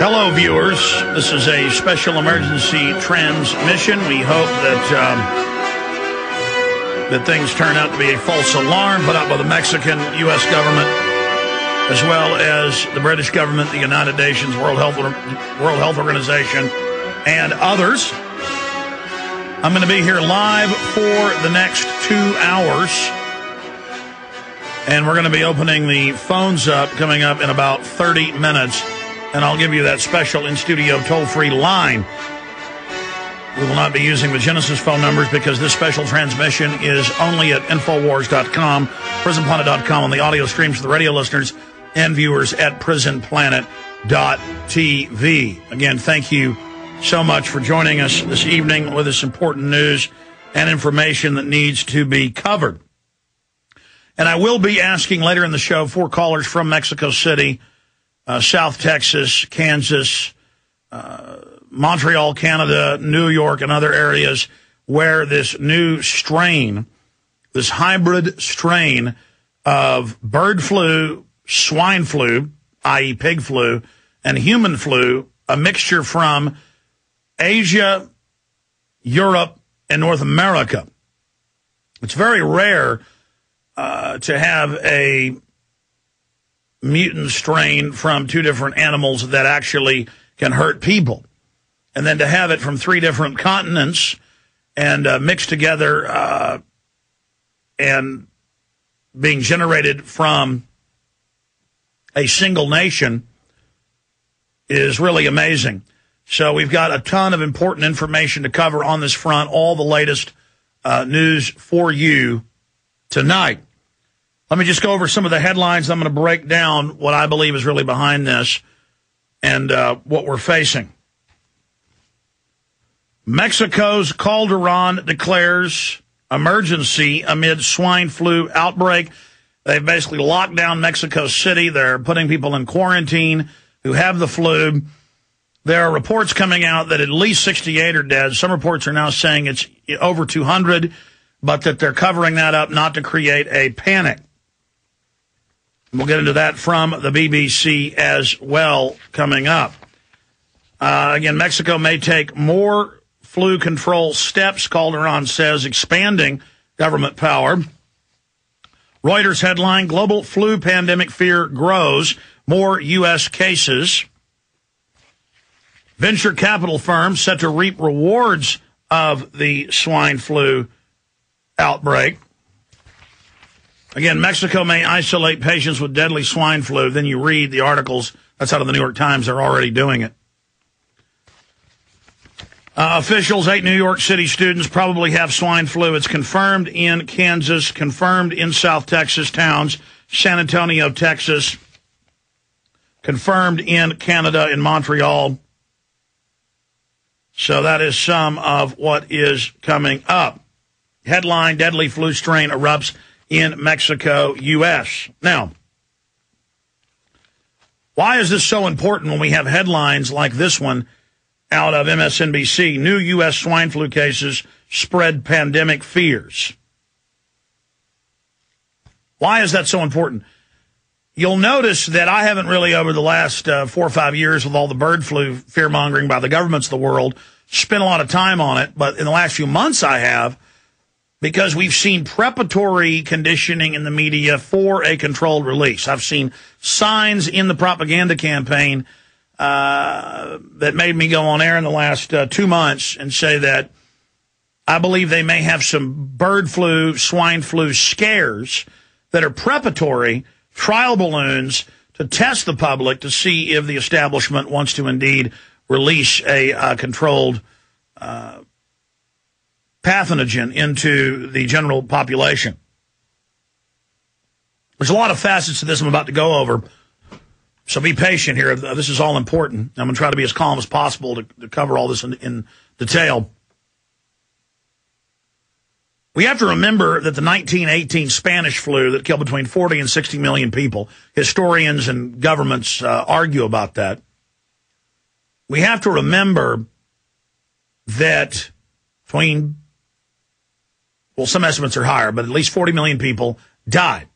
Hello, viewers. This is a special emergency transmission. We hope that things turn out to be a false alarm put out by the Mexican U.S. government, as well as the British government, the United Nations, World Health Organization, and others. I'm going to be here live for the next 2 hours, and we're going to be opening the phones up coming up in about 30 minutes. And I'll give you that special in-studio toll-free line. We will not be using the Genesis phone numbers because this special transmission is only at Infowars.com, PrisonPlanet.com on the audio streams for the radio listeners and viewers at PrisonPlanet.tv. Again, thank you so much for joining us this evening with this important news and information that needs to be covered. And I will be asking later in the show for callers from Mexico City, South Texas, Kansas, Montreal, Canada, New York, and other areas where this new strain, this hybrid strain of bird flu, swine flu, i.e. pig flu, and human flu, a mixture from Asia, Europe, and North America. It's very rare to have a mutant strain from two different animals that actually can hurt people. And then to have it from 3 different continents and mixed together and being generated from a single nation is really amazing. So we've got a ton of important information to cover on this front, all the latest news for you tonight. Let me just go over some of the headlines. I'm going to break down what I believe is really behind this and what we're facing. Mexico's Calderon declares emergency amid swine flu outbreak. They've basically locked down Mexico City. They're putting people in quarantine who have the flu. There are reports coming out that at least 68 are dead. Some reports are now saying it's over 200, but that they're covering that up not to create a panic. We'll get into that from the BBC as well coming up. Again, Mexico may take more flu control steps, Calderon says, expanding government power. Reuters headline, global flu pandemic fear grows, more U.S. cases. Venture capital firms set to reap rewards of the swine flu outbreak. Again, Mexico may isolate patients with deadly swine flu. Then you read the articles. That's out of the New York Times. They're already doing it. Officials, 8 New York City students probably have swine flu. It's confirmed in Kansas, confirmed in South Texas towns, San Antonio, Texas, confirmed in Canada, in Montreal. So that is some of what is coming up. Headline, deadly flu strain erupts in Mexico, U.S. Now, why is this so important when we have headlines like this one out of MSNBC? New U.S. swine flu cases spread pandemic fears. Why is that so important? You'll notice that I haven't really, over the last 4 or 5 years with all the bird flu fear-mongering by the governments of the world, spent a lot of time on it. But in the last few months I have, because we've seen preparatory conditioning in the media for a controlled release. I've seen signs in the propaganda campaign that made me go on air in the last 2 months and say that I believe they may have some bird flu, swine flu scares that are preparatory trial balloons to test the public to see if the establishment wants to indeed release a controlled pathogen into the general population. There's a lot of facets to this I'm about to go over, so be patient here. This is all important. I'm going to try to be as calm as possible to cover all this in detail. We have to remember that the 1918 Spanish flu that killed between 40 and 60 million people, historians and governments argue about that. We have to remember that between, well, some estimates are higher, but at least 40 million people died.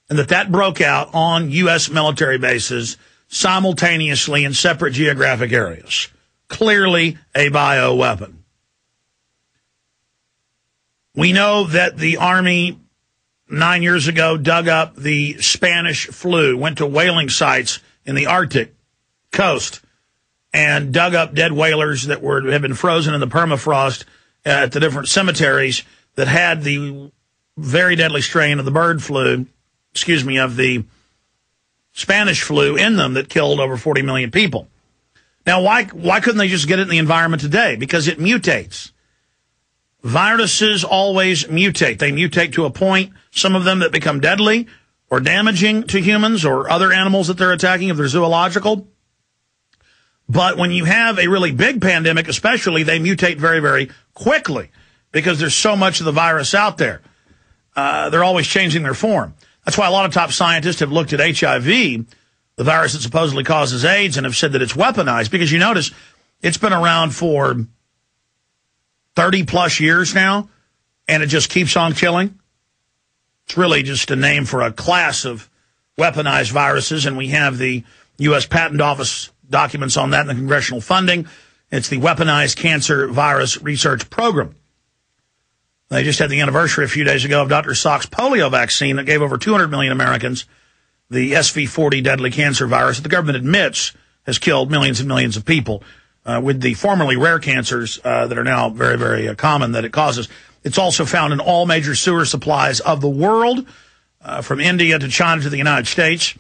And that broke out on U.S. military bases simultaneously in separate geographic areas. Clearly a bioweapon. We know that the Army 9 years ago dug up the Spanish flu, went to whaling sites in the Arctic coast, and dug up dead whalers that had been frozen in the permafrost at the different cemeteries that had the very deadly strain of the of the Spanish flu in them that killed over 40 million people. Now, why couldn't they just get it in the environment today? Because it mutates. Viruses always mutate. They mutate to a point, some of them that become deadly or damaging to humans or other animals that they're attacking if they're zoological. But when you have a really big pandemic, especially, they mutate very, very quickly because there's so much of the virus out there. They're always changing their form. That's why a lot of top scientists have looked at HIV, the virus that supposedly causes AIDS, and have said that it's weaponized because you notice it's been around for 30-plus years now, and it just keeps on killing. It's really just a name for a class of weaponized viruses, and we have the U.S. Patent Office documents on that in the congressional funding. It's the Weaponized Cancer Virus Research Program. They just had the anniversary a few days ago of Dr. Salk's polio vaccine that gave over 200 million Americans the SV40 deadly cancer virus that the government admits has killed millions and millions of people with the formerly rare cancers that are now very, very common that it causes. It's also found in all major sewer supplies of the world, from India to China to the United States,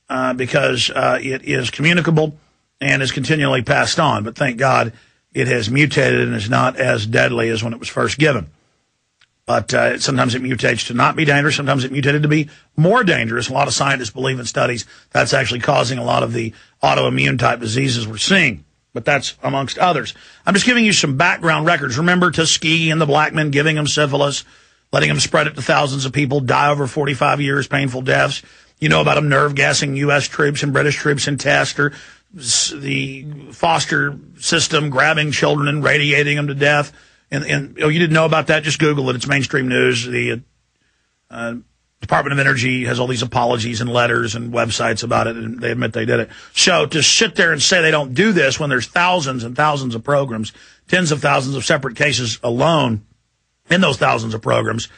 because it is communicable and is continually passed on. But thank God it has mutated and is not as deadly as when it was first given. But sometimes it mutates to not be dangerous. Sometimes it mutated to be more dangerous. A lot of scientists believe in studies that's actually causing a lot of the autoimmune type diseases we're seeing. But that's amongst others. I'm just giving you some background records. Remember Tuskegee and the black men giving them syphilis, letting them spread it to thousands of people, die over 45 years, painful deaths. You know about them nerve gassing U.S. troops and British troops in test, or the foster system grabbing children and radiating them to death. And you didn't know about that? Just Google it. It's mainstream news. The Department of Energy has all these apologies and letters and websites about it, and they admit they did it. So to sit there and say they don't do this when there's thousands and thousands of programs, tens of thousands of separate cases alone in those thousands of programs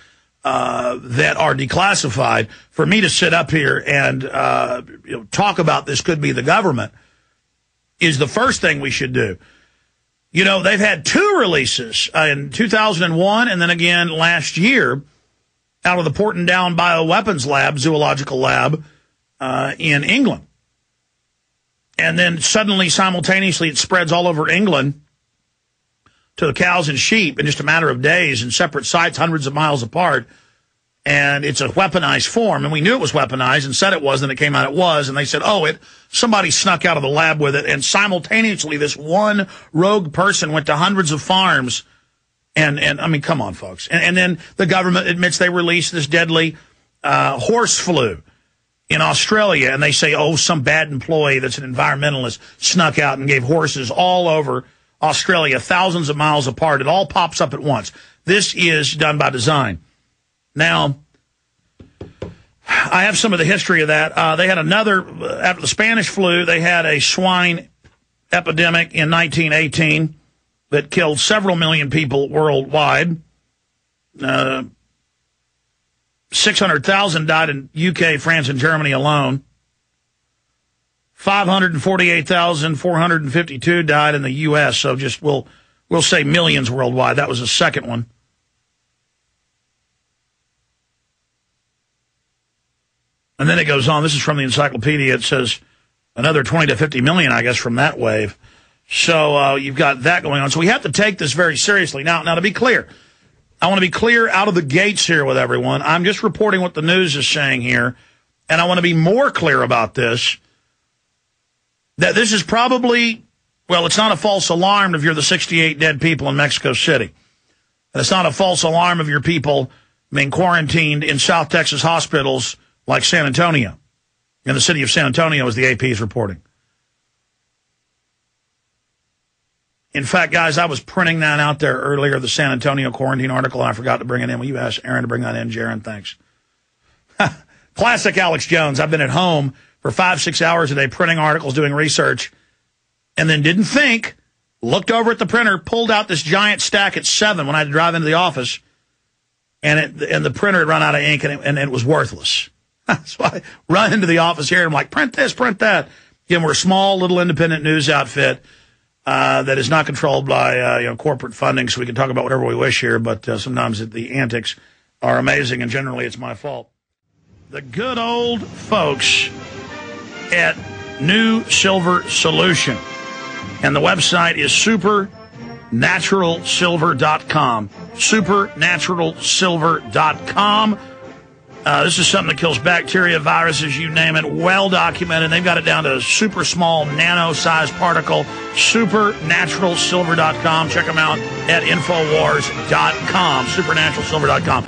that are declassified, for me to sit up here and talk about this could be the government is the first thing we should do. You know, they've had two releases in 2001 and then again last year out of the Portendown Bioweapons Lab, zoological lab in England. And then suddenly, simultaneously, it spreads all over England to the cows and sheep in just a matter of days in separate sites, hundreds of miles apart. And it's a weaponized form. And we knew it was weaponized and said it was, and it came out it was. And they said, somebody snuck out of the lab with it. And simultaneously, this one rogue person went to hundreds of farms. And I mean, come on, folks. And then the government admits they released this deadly horse flu in Australia. And they say, some bad employee that's an environmentalist snuck out and gave horses all over Australia, thousands of miles apart. It all pops up at once. This is done by design. Now, I have some of the history of that. They had after the Spanish flu, they had a swine epidemic in 1918 that killed several million people worldwide. 600,000 died in UK, France, and Germany alone. 548,452 died in the U.S., so just we'll say millions worldwide. That was the second one. And then it goes on. This is from the encyclopedia. It says another 20 to 50 million, I guess, from that wave. So you've got that going on. So we have to take this very seriously. Now, to be clear, I want to be clear out of the gates here with everyone. I'm just reporting what the news is saying here. And I want to be more clear about this, that this is probably, it's not a false alarm if you're the 68 dead people in Mexico City. And it's not a false alarm if your people being quarantined in South Texas hospitals like San Antonio. In the city of San Antonio, as the AP is reporting. In fact, guys, I was printing that out there earlier, the San Antonio quarantine article, and I forgot to bring it in. Will you ask Aaron to bring that in, Jaron? Thanks. Classic Alex Jones. I've been at home for 5-6 hours a day printing articles, doing research, and then didn't think, looked over at the printer, pulled out this giant stack at 7 when I had to drive into the office, and the printer had run out of ink, and it was worthless. So I run into the office here, and I'm like, print this, print that. Again, we're a small, little independent news outfit that is not controlled by corporate funding, so we can talk about whatever we wish here, but sometimes the antics are amazing, and generally it's my fault. The good old folks at New Silver Solution, and the website is supernaturalsilver.com. Supernaturalsilver.com. This is something that kills bacteria, viruses, you name it, well documented. They've got it down to a super small nano-sized particle. Supernaturalsilver.com. Check them out at Infowars.com. Supernaturalsilver.com.